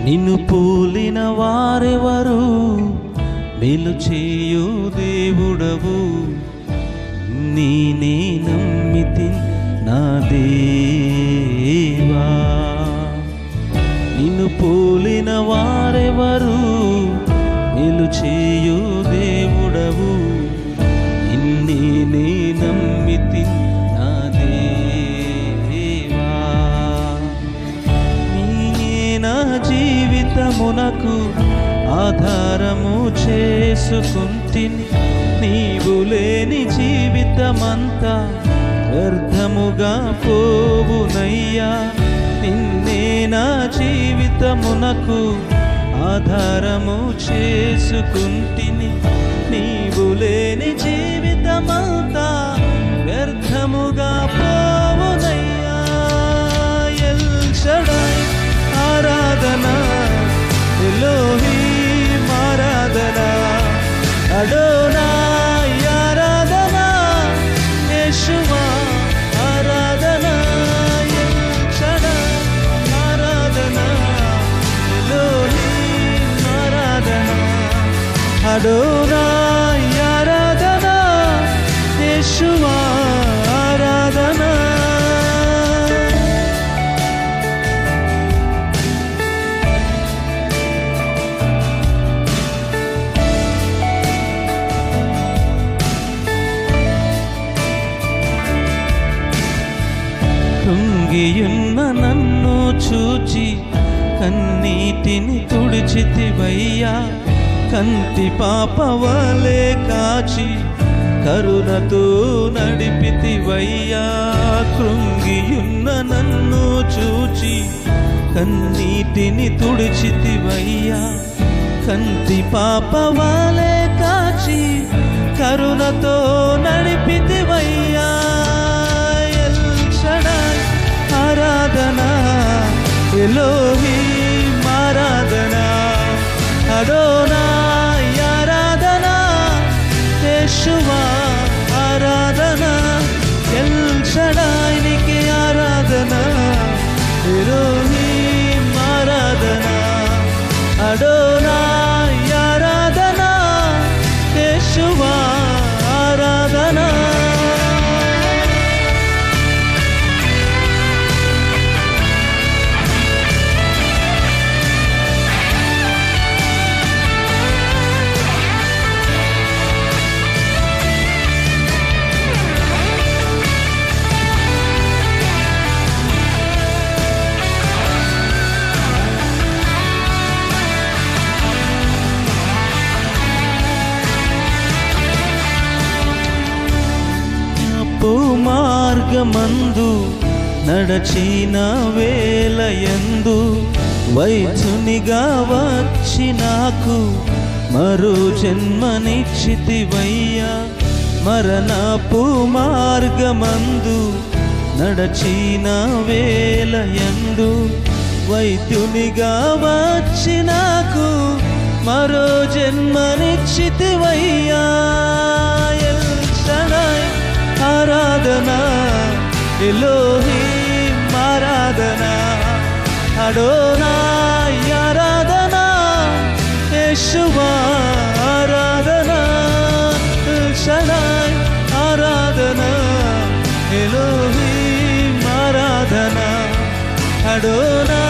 నిన్ను పోలిన వారెవరు, మేలు చేయు దేవుడవు. నేనే నమ్మితి నా దేవా. నిన్ను పోలిన వారెవరు, మేలు చేయు దేవుడవు. నిన్నే నమ్మితి నా దేవా. నీయే నా జీవితమునకు ఆధారము చేసుకుంటిని. నీవు లేని జీవితమంతా వ్యర్థముగా పోవునయ్యా. నిన్నే నా జీవితమునకు ఆధారము చేసుకుంటిని. నీవు లేని జీవితమంతా వ్యర్థముగా పోవునయ్యా. ఎల్ షడై ఆరాధన, ఎలోహీం ఆరాధన, అడోనాయ్ ఆరాధన, యేషువా ఆరాధన. ఎల్ షడై ఆరాధన, ఎలోహీం ఆరాధన, అడోనాయ్ ఆరాధన, యేషువా ఆరాధన. కృంగియున్న నన్ను చూచి కన్నీటిని తుడిచితివయ్యా. కంటి పాప వలె కాచి కరుణతో నడిపితివయ్యా. కృంగియున్న నన్ను చూచి కన్నీటిని తుడిచితివయ్యా. కంటి పాప వలె కాచి కరుణతో నడిపితివయ్యా. ఎల్ షడై ఆరాధన, ఎలోహీం ఆరాధన, అడోనాయ్ ఆరాధన, యేషువా ఆరాధన. ఎల్ షడై నీకే ఆరాధన, ఎలోహీం ఆరాధన, అడోనాయ్ ఆరాధన, యేషువా ఆరాధన. మార్గమందు నడచిన వేళయందు వైద్యునిగా వచ్చి నాకు మరో జన్మనిచ్చితివయ్యా. మరణపు మార్గమందు నడచిన వేళయందు వైద్యునిగా వచ్చి నాకు మరో జన్మనిచ్చితివయ్యా. ఎల్ షడై ఆరాధన, ఎలోహీం ఆరాధన, అడోనాయ్ ఆరాధన, యేషువా ఆరాధన. ఎల్ షడై ఆరాధన, ఎలోహీం ఆరాధన, అడోనాయ్